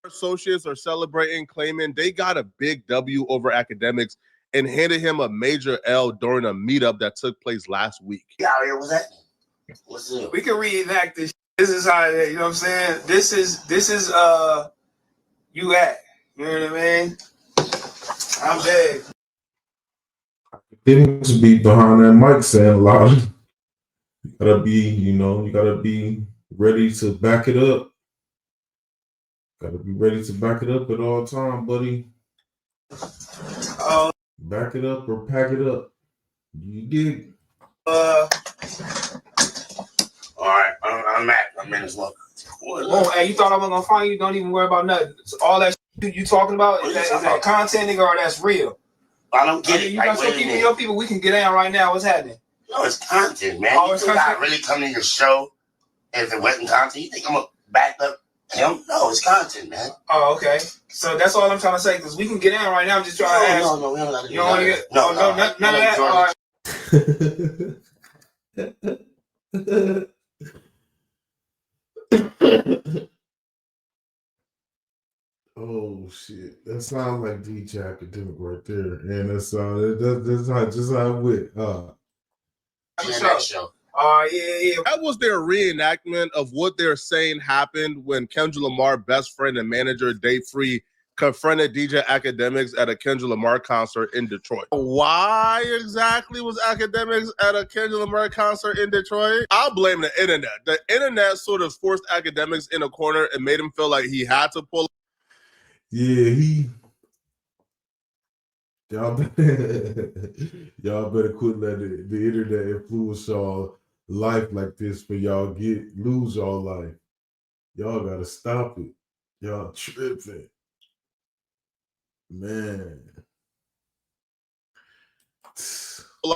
Associates are celebrating, claiming they got a big W over Akademiks and handed him a major L during a meetup that took place last week. Yeah, what's that? What's up? We can reenact this. This is how, you know what I'm saying? This is you act. You know what I mean? I'm dead. Akademiks be behind that mic saying a lot. You gotta be, you gotta be ready to back it up. Gotta be ready to back it up at all time, buddy. Back it up or pack it up. You dig? All right, I'm at. I'm in as well. Oh, hey, you thought I was gonna find you? Don't even worry about nothing. All that shit you talking about is that content, nigga, or that's real? I don't get it. You got some people, your people. We can get down right now. What's happening? No, it's content, man. Oh, You it's think content? I really come to your show if it wasn't content? You think I'm gonna back up him? No, it's content, man. Oh, okay. So that's all I'm trying to say, because we can get down right now. I'm just trying to ask. No, we don't gotta do You don't want to get none of that. Oh shit! That sounds like DJ Akademiks right there, and that's just how it went. Show. Yeah. That was their reenactment of what they're saying happened when Kendrick Lamar's best friend and manager Dave Free confronted DJ Akademiks at a Kendrick Lamar concert in Detroit. Why exactly was Akademiks at a Kendrick Lamar concert in Detroit? I'll blame the internet. The internet sort of forced Akademiks in a corner and made him feel like he had to pull. Yeah, y'all better quit letting the internet influence y'all life like this for y'all lose y'all life. Y'all gotta stop it. Y'all tripping. Man.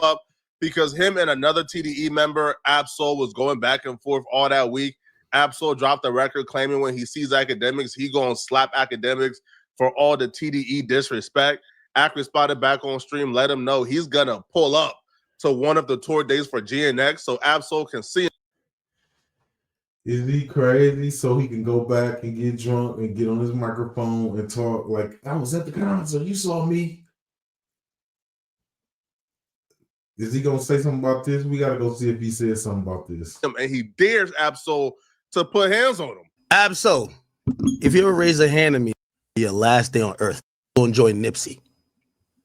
Up because him and another TDE member, Absol, was going back and forth all that week. Absol dropped the record claiming when he sees Akademiks, he gonna slap Akademiks for all the TDE disrespect. Ak responded back on stream, let him know he's gonna pull up to one of the tour days for GNX so Absol can see him. Is he crazy so he can go back and get drunk and get on his microphone and talk like, I was at the concert, you saw me? Is he gonna say something about this? We gotta go see if he says something about this. And he dares Absol to put hands on him. Absol, if you ever raise a hand at me your last day on earth, go enjoy Nipsey.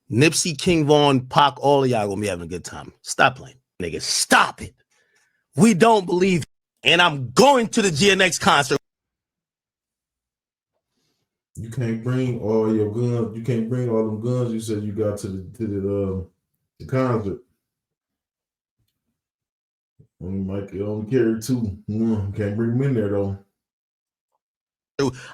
Nipsey, King Von, Pac, all of y'all gonna be having a good time. Stop playing, nigga. Stop it. We don't believe, and I'm going to the GNX concert. You can't bring all your guns. You can't bring all them guns you said you got to the concert. You might only carry two. Can't bring them in there though.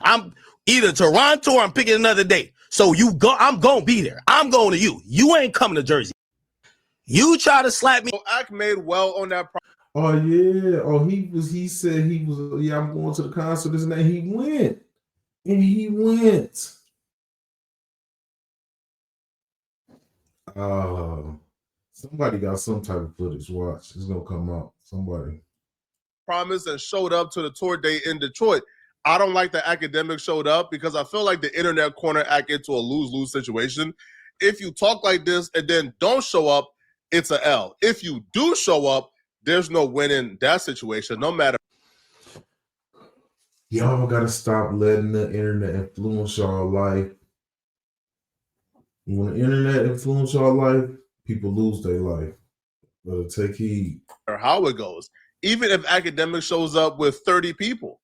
I'm either Toronto or I'm picking another day. So you go, I'm gonna be there. I'm going to you. You ain't coming to Jersey. You try to slap me. So Ak made well on that. Oh yeah. Oh, he said he was. Yeah, I'm going to the concert. This and that. He went. And he went. Somebody got some type of footage. Watch. It's gonna come out. Somebody Promised and showed up to the tour date in Detroit. I don't like that Akademiks showed up because I feel like the internet corner act into a lose-lose situation. If you talk like this and then don't show up, it's a L. If you do show up, there's no winning that situation, no matter. Y'all gotta stop letting the internet influence y'all life. When the internet influence y'all life, people lose their life. Better take heed. Or how it goes. Even if Akademiks shows up with 30 people,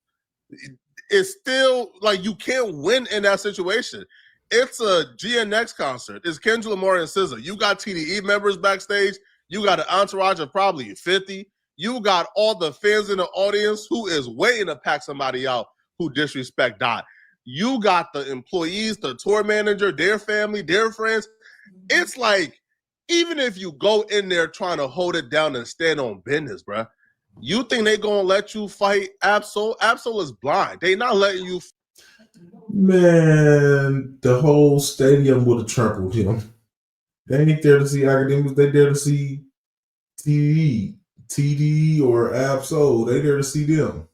it's still like you can't win in that situation. It's a GNX concert. It's Kendrick Lamar and SZA. You got TDE members backstage. You got an entourage of probably 50. You got all the fans in the audience who is waiting to pack somebody out who disrespect Dot. You got the employees, the tour manager, their family, their friends. It's like, even if you go in there trying to hold it down and stand on business, bruh, you think they gonna let you fight Absol? Absol is blind. They not letting you. Man, the whole stadium would have trampled him. They ain't there to see Akademiks. They there to see TDE or Absol. They there to see them.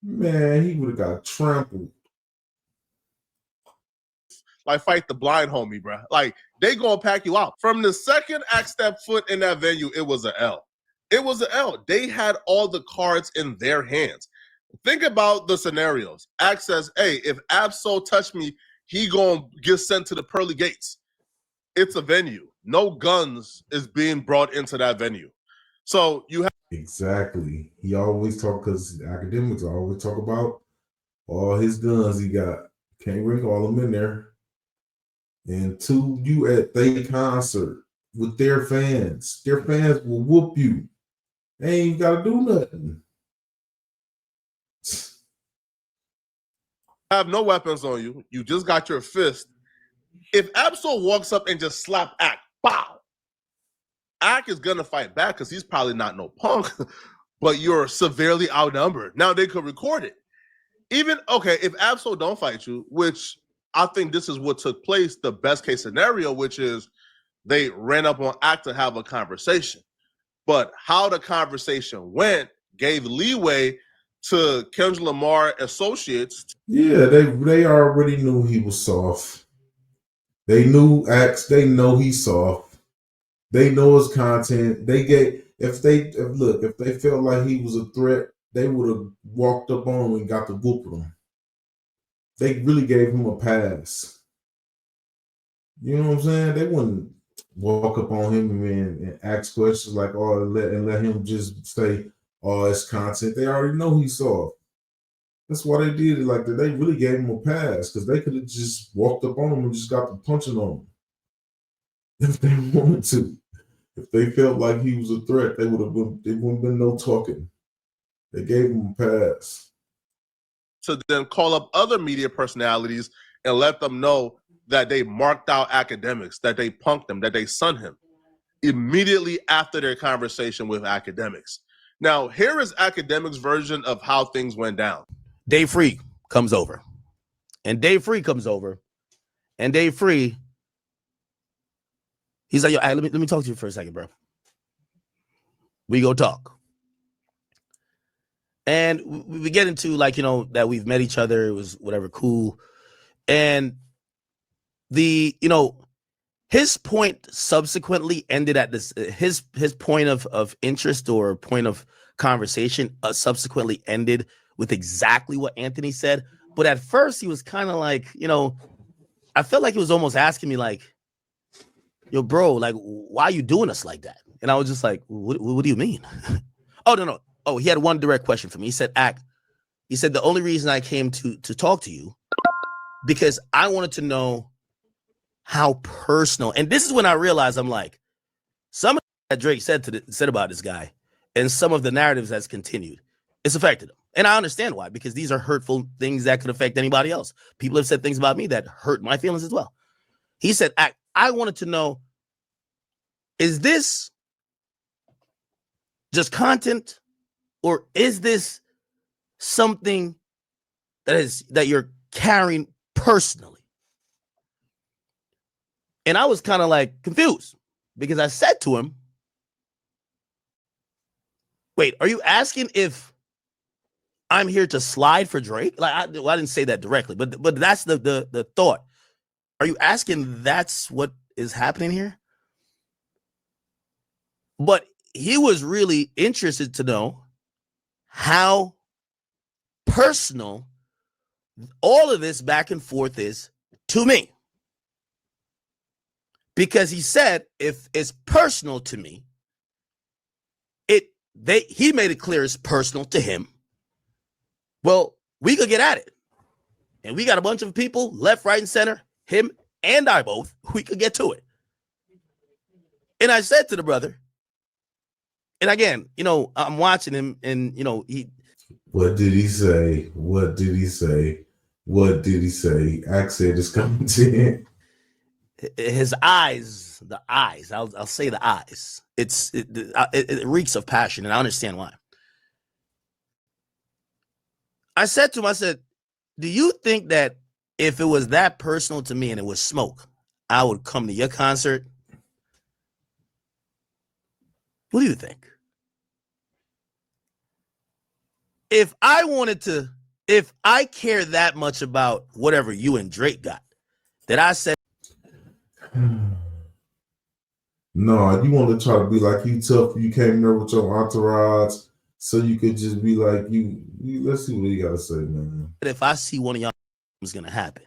Man, he would have got trampled. like fight the blind homie, bro. Like, they gonna pack you out. From the second Act stepped foot in that venue, it was an L. It was an L. They had all the cards in their hands. Think about the scenarios. Act says, hey, if Absol touch me, he gonna get sent to the pearly gates. It's a venue. No guns is being brought into that venue. So you have Exactly. He always talk, because Academics always talk about all his guns he got. Can't bring all them in there. And two, you at their concert with their fans. Their fans will whoop you. They ain't got to do nothing. have no weapons on you. You just got your fist. If Absol walks up and just slap Act, bow, Act is gonna fight back because he's probably not no punk, but you're severely outnumbered. Now they could record it. Even okay, if Absol don't fight you, which I think this is what took place, the best case scenario, which is they ran up on Act to have a conversation. But how the conversation went gave leeway to Kendrick Lamar associates. Yeah, they already knew he was soft. They knew Axe. They know he's soft. They know his content. If they felt like he was a threat, they would have walked up on him and got the whoop with him. They really gave him a pass. You know what I'm saying? They wouldn't walk up on him and ask questions like, "Oh," and let him just say, "Oh, it's content." They already know he's soft. That's why they did it like that. They really gave him a pass because they could have just walked up on him and just got the punching on him if they wanted to. If they felt like he was a threat, they would have been. There wouldn't have been no talking. They gave him a pass. To then call up other media personalities and let them know that they marked out Akademiks, that they punked him, that they sunned him immediately after their conversation with Akademiks. Now, here is Akademiks' version of how things went down. Dave Free comes over. And Dave Free comes over. And Dave Free, he's like, yo, let me talk to you for a second, bro. We go talk. And we get into like, that we've met each other. It was whatever, cool. And his point subsequently ended at this, his point of interest or point of conversation subsequently ended with exactly what Anthony said. But at first he was kind of like, I felt like he was almost asking me like, yo, bro, like, why are you doing us like that? And I was just like, what do you mean? Oh, no. Oh, he had one direct question for me. He said, he said, the only reason I came to talk to you, because I wanted to know how personal. And this is when I realized I'm like, some of that Drake said about this guy and some of the narratives that's continued, it's affected him. And I understand why, because these are hurtful things that could affect anybody else. People have said things about me that hurt my feelings as well. He said, I wanted to know, is this just content or is this something that you're carrying personally? And I was kind of like confused because I said to him, wait, are you asking if I'm here to slide for Drake? Like, I didn't say that directly, but that's the thought. Are you asking that's what is happening here? But he was really interested to know how personal all of this back and forth is to me. Because he said, if it's personal to me, he made it clear it's personal to him. Well, we could get at it. And we got a bunch of people, left, right, and center, him and I both, we could get to it. And I said to the brother, and again, I'm watching him and, he. What did he say? What did he say? What did he say? Axe said it's coming to him. His eyes, the eyes, I'll say the eyes. It reeks of passion, and I understand why. I said to him, do you think that if it was that personal to me and it was smoke, I would come to your concert? What do you think? If I care that much about whatever you and Drake got, that I said. No, you want to try to be like you tough. You came there with your entourage, so you could just be like you. Let's see what you gotta say, man. If I see one of y'all is gonna happen,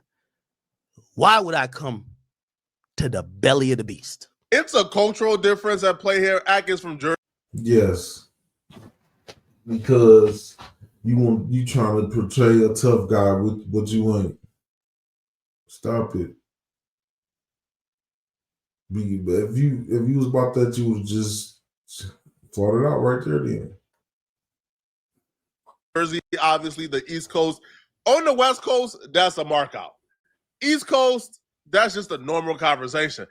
why would I come to the belly of the beast? It's a cultural difference at play here. Atkins from Jersey. Yes, because you trying to portray a tough guy with what you ain't. Stop it. If you was about that, you would just fought it out right there then. Jersey, obviously the East Coast. On the West Coast, that's a mark out. East Coast, that's just a normal conversation.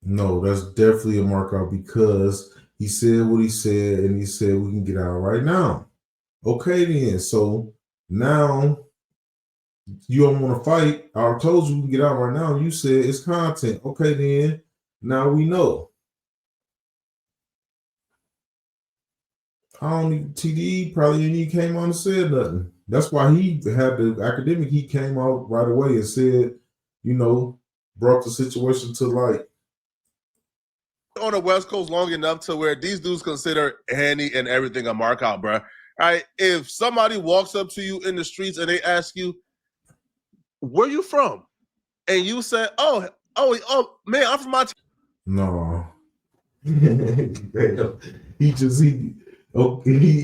No, that's definitely a mark out because he said what he said, and he said we can get out right now. Okay, then. So now you don't want to fight. I told you we can get out right now. You said it's content. Okay, then. Now we know. I don't even, TDE probably ain't even came on and said nothing. That's why he had the academic. He came out right away and said, brought the situation to light. On the West Coast long enough to where these dudes consider any and everything a mark out, bro. All right, if somebody walks up to you in the streets and they ask you, where you from? And you say, oh, man, I'm from my town. No. he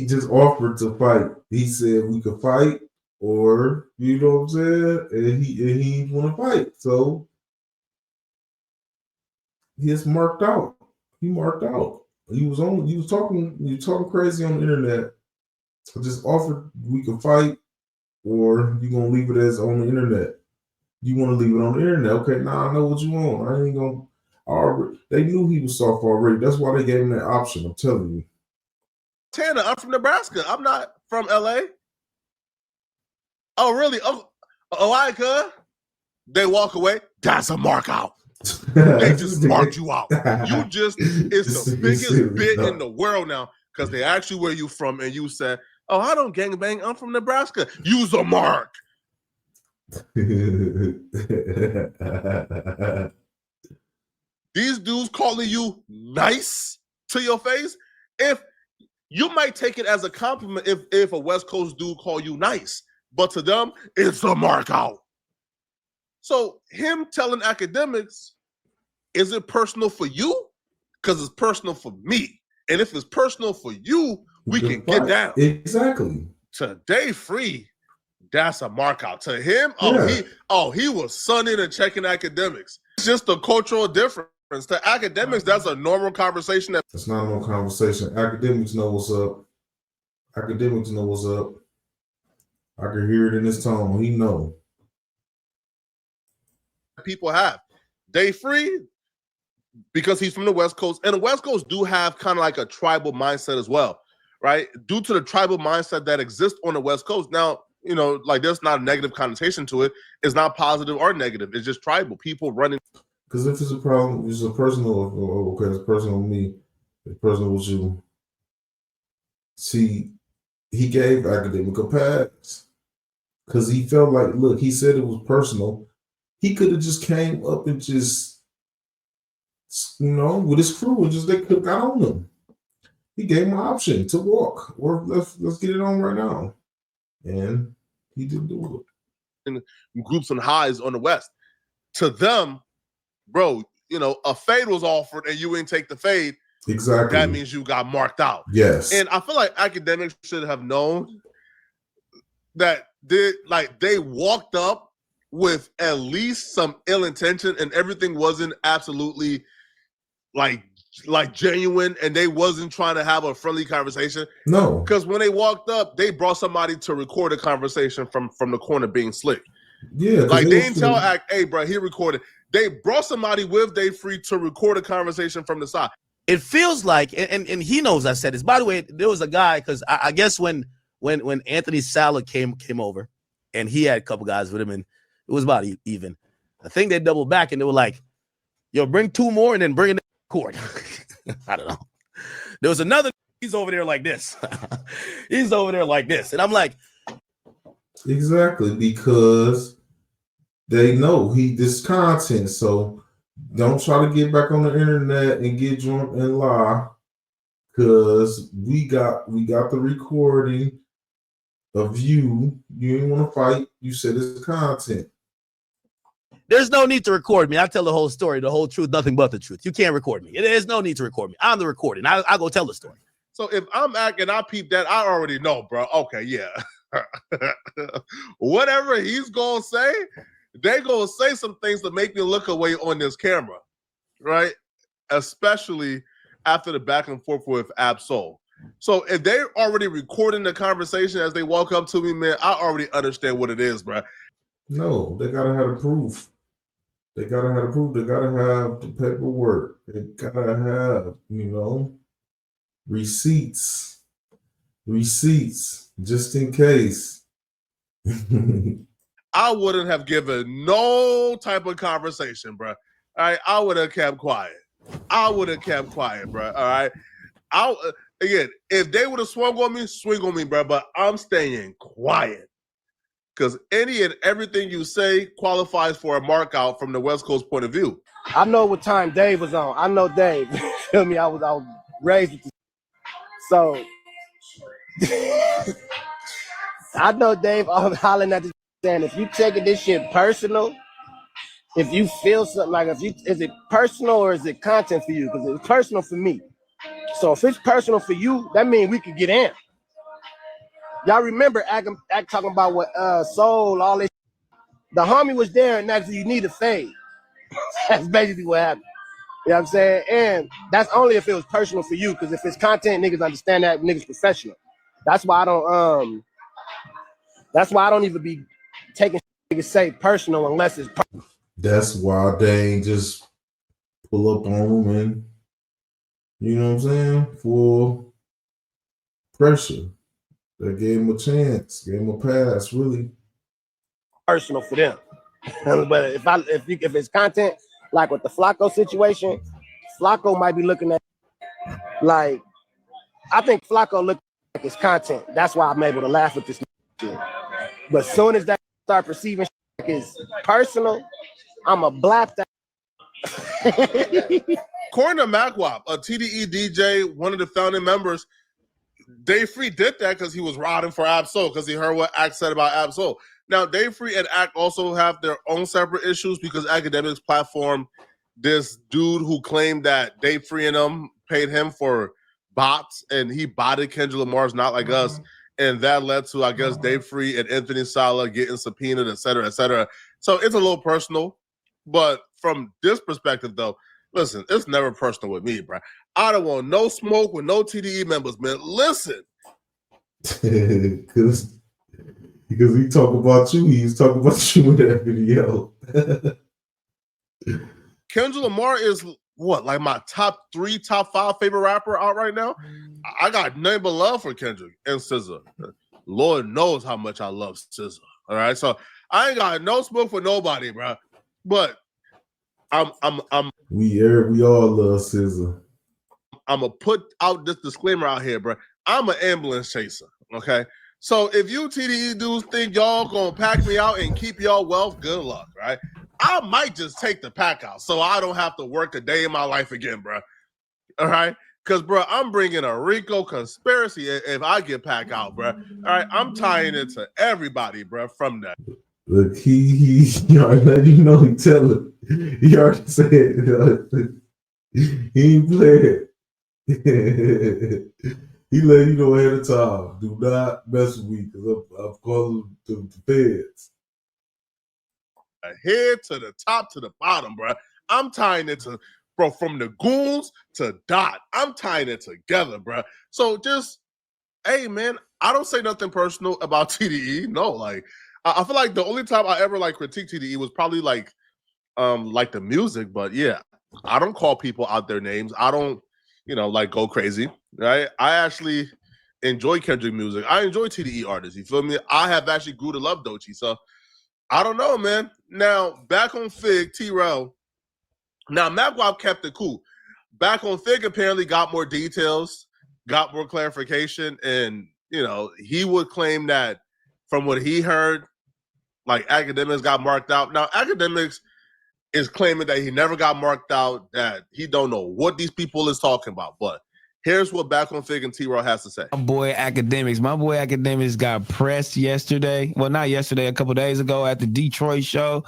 just offered to fight. He said we could fight, or you know what I'm saying, and he didn't want to fight. So he's marked out. He marked out. He was talking crazy on the internet. I just offered we could fight, or you gonna leave it as on the internet. You want to leave it on the internet? Okay, now I know what you want. I ain't gonna. They knew he was soft already. That's why they gave him that option. I'm telling you. Tanner, I'm from Nebraska. I'm not from LA. Oh, really? Oh, I could. They walk away. That's a mark out. They just marked you out. You just, it's the biggest bit in the world now because they asked you where you from and you said, oh, I don't gangbang. I'm from Nebraska. Use a mark. These dudes calling you nice to your face. If you might take it as a compliment if a West Coast dude call you nice, but to them, it's a mark out. So him telling Akademiks, is it personal for you? Because it's personal for me. And if it's personal for you, we can get down. Exactly. Today free, that's a mark out. To him, he was sunning and checking Akademiks. It's just a cultural difference. To Akademiks, that's a normal conversation. That's not a normal conversation. Akademiks know what's up. Akademiks know what's up. I can hear it in his tone. He know. People have. Day free, because he's from the West Coast. And the West Coast do have kind of like a tribal mindset as well, right? Due to the tribal mindset that exists on the West Coast. Now, like there's not a negative connotation to it. It's not positive or negative. It's just tribal. People running. Because if it's a problem, it's a personal, okay, it's personal with me, it's personal with you. See, he gave Academic a pass. Because he felt like, look, he said it was personal. He could have just came up and just, with his crew and just they could have got on him. He gave him an option to walk, or let's get it on right now. And he didn't do it. In groups and highs on the West. To them, bro, a fade was offered and you didn't take the fade. Exactly. That means you got marked out. Yes. And I feel like Akademiks should have known that they walked up with at least some ill intention and everything wasn't absolutely like genuine and they wasn't trying to have a friendly conversation. No. Because when they walked up, they brought somebody to record a conversation from the corner being slick. Yeah. Like they didn't tell Act, hey, bro, he recorded. They brought somebody with Day Free to record a conversation from the side. It feels like, and he knows I said this. By the way, there was a guy, because I guess when Anthony Sala came over and he had a couple guys with him and it was about even. I think they doubled back and they were like, yo, bring two more and then bring in the court. I don't know. There was another, he's over there like this. He's over there like this. And I'm like. Exactly, because They know this content, so don't try to get back on the internet and get drunk and lie, because we got the recording of you. You didn't want to fight. You said it's content. There's no need to record me. I tell the whole story, the whole truth, nothing but the truth. You can't record me. There's no need to record me. I'm the recording. I go tell the story. So if I'm acting, I peep that, I already know, bro. Okay, yeah. Whatever he's gonna say, they gonna say some things to make me look away on this camera, right? Especially after the back and forth with Absol. So if they're already recording the conversation as they walk up to me, man, I already understand what it is, bro. No, they gotta have the proof. They gotta have the proof. They gotta have the paperwork. They gotta have, receipts, just in case. I wouldn't have given no type of conversation, bro. All right, I would have kept quiet. Bro. All right. Again, if they would have swung on me, bro. But I'm staying quiet, because any and everything you say qualifies for a mark out from the West Coast point of view. I know what time Dave was on. I know Dave. Feel me? I was raised with this. So I know Dave. I'm hollering at this saying, if you taking this shit personal, if you feel something like, is it personal or is it content for you? Because it's personal for me. So if it's personal for you, that means we could get in. Y'all remember Act talking about what Soul, all this. The homie was there and actually you need a fade. That's basically what happened. You know what I'm saying? And that's only if it was personal for you, because if it's content, niggas understand that niggas professional. That's why I don't even be taking niggas say personal unless it's personal. That's why they ain't just pull up on them and, you know what I'm saying, for pressure. They gave him a chance, gave him a pass, really. Personal for them. But if it's content, like with the Flacco situation, Flacco might be looking at, like, I think Flacco looked like it's content. That's why I'm able to laugh at this shit. But as soon as that start perceiving like it's personal, I'm a blap that. According to MacWap, a TDE DJ, one of the founding members, Dave Free did that because he was riding for Absol, because he heard what Act said about Absol. Now, Dave Free and Act also have their own separate issues, because Akademiks platformed this dude who claimed that Dave Free and them paid him for bots, and he botted Kendrick Lamar's Not Like Us, and that led to, I guess, Dave Free and Anthony Sala getting subpoenaed, et cetera, et cetera. So it's a little personal, but from this perspective, though, listen, it's never personal with me, bro. I don't want no smoke with no TDE members, man. Listen. Because he talk about you, he's talking about you in that video. Kendrick Lamar is what, like my top 5 favorite rapper out right now? I got nothing but love for Kendrick and SZA. Lord knows how much I love SZA. All right, so I ain't got no smoke for nobody, bro. But we all love SZA. I'm gonna put out this disclaimer out here, bro. I'm an ambulance chaser. Okay. So if you TDE dudes think y'all gonna pack me out and keep y'all wealth, good luck, right? I might just take the pack out so I don't have to work a day in my life again, bro. All right? Because, bro, I'm bringing a RICO conspiracy if I get pack out, bro. All right? I'm tying it to everybody, bro, from that. Look, he already let you know, he tell it. He already said it. He ain't play it. He let you know ahead of time. Do not mess with me, because I'm calling the feds. Head to the top to the bottom, bro. I'm tying it to, bro, from the goons to Dot. I'm tying it together, bro. So just, hey, man, I don't say nothing personal about TDE. No, like, I feel like the only time I ever like critique TDE was probably like the music. But yeah, I don't call people out their names. I don't, like go crazy, right? I actually enjoy Kendrick music. I enjoy TDE artists. You feel me? I have actually grew to love Doechii. So I don't know, man. Now back on Fig, T-Rel. Now MacWap kept it cool. Back on Fig, apparently got more details, got more clarification, and he would claim that from what he heard, like Akademiks got marked out. Now, Akademiks is claiming that he never got marked out, that he don't know what these people is talking about. But here's what Back on Fig and T-Raw has to say. My boy Akademiks got pressed yesterday. Well, not yesterday, a couple days ago at the Detroit show,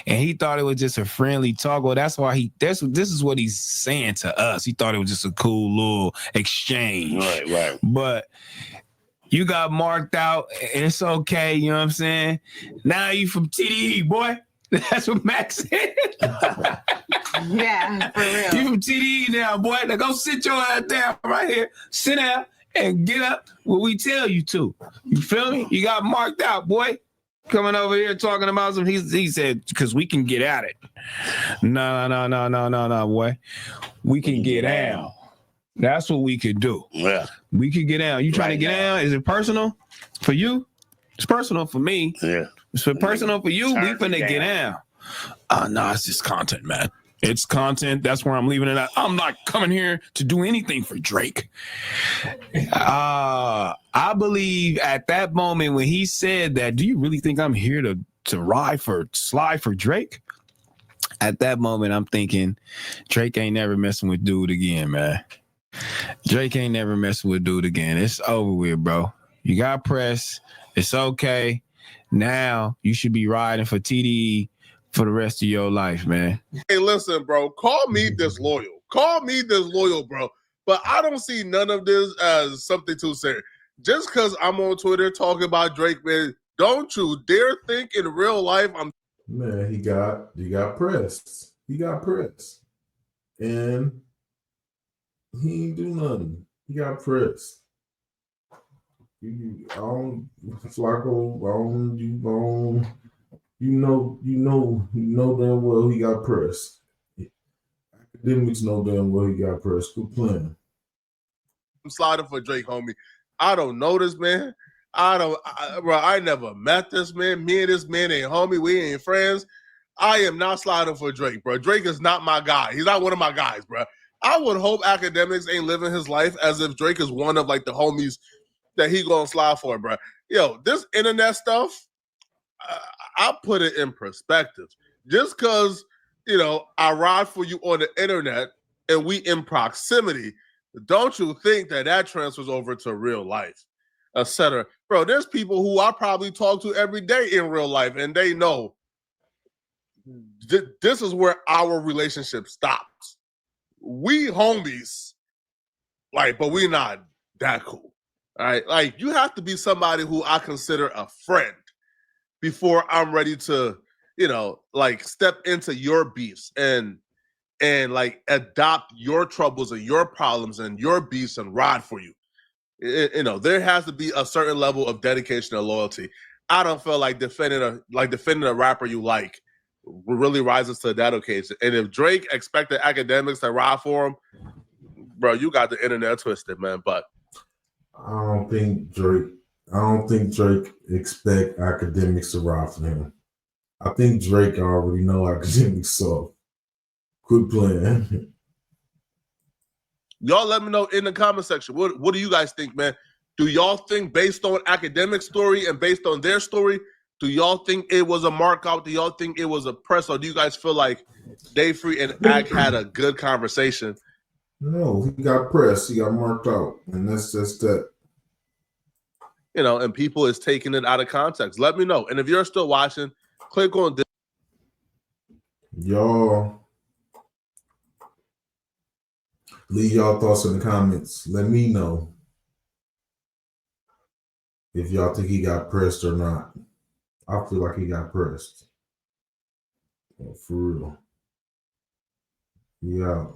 and he thought it was just a friendly talk. Well, that's why this is what he's saying to us. He thought it was just a cool little exchange. Right. But you got marked out, and it's okay, you know what I'm saying? Now you from TDE, boy. That's what Max said. Yeah, for real. You from TDE now, boy. Now go sit your ass down right here. Sit down and get up what we tell you to. You feel me? You got marked out, boy. Coming over here talking about some. He said, because we can get at it. No, boy. We can get down. That's what we could do. Yeah. We could get down. You trying to get down? Is it personal for you? It's personal for me. Yeah. It's personal for you. We finna get down. No, it's just content, man. It's content. That's where I'm leaving it at. I'm not coming here to do anything for Drake. I believe at that moment when he said that, do you really think I'm here to slide for Drake? At that moment, I'm thinking Drake ain't never messing with dude again, man. Drake ain't never messing with dude again. It's over with, bro. You got press. It's okay. Now you should be riding for TDE for the rest of your life, man. Hey, listen, bro. Call me disloyal. Bro. But I don't see none of this as something too serious. Just because I'm on Twitter talking about Drake, man, don't you dare think in real life I'm. Man, he got pressed. He got pressed. And he ain't do nothing. He got pressed. You know damn well he got pressed. Akademiks know damn well he got pressed. Good plan. I'm sliding for Drake, homie. I don't know this man. I never met this man. Me and this man ain't homie. We ain't friends. I am not sliding for Drake, bro. Drake is not my guy. He's not one of my guys, bro. I would hope Akademiks ain't living his life as if Drake is one of like the homies that he gonna slide for, bro. Yo, this internet stuff, I put it in perspective. Just because, I ride for you on the internet and we in proximity, don't you think that transfers over to real life, etc. Bro, there's people who I probably talk to every day in real life, and they know this is where our relationship stops. We homies, but we not that cool. All right, you have to be somebody who I consider a friend before I'm ready to, step into your beefs and adopt your troubles and your problems and your beefs and ride for you. There has to be a certain level of dedication and loyalty. I don't feel like defending a rapper you like really rises to that occasion. And if Drake expected Akademiks to ride for him, bro, you got the internet twisted, man. But I don't think Drake expect Akademiks to ride for him. I think Drake already know Akademiks soft. Good plan. Y'all let me know in the comment section. What do you guys think, man? Do y'all think based on Akademiks' story and based on their story, do y'all think it was a mark out? Do y'all think it was a press? Or do you guys feel like Dave Free and Ak had a good conversation? No, he got pressed. He got marked out. And that's just that. And people is taking it out of context. Let me know. And if you're still watching, click on this. Y'all leave y'all thoughts in the comments. Let me know if y'all think he got pressed or not. I feel like he got pressed. For real. Yeah.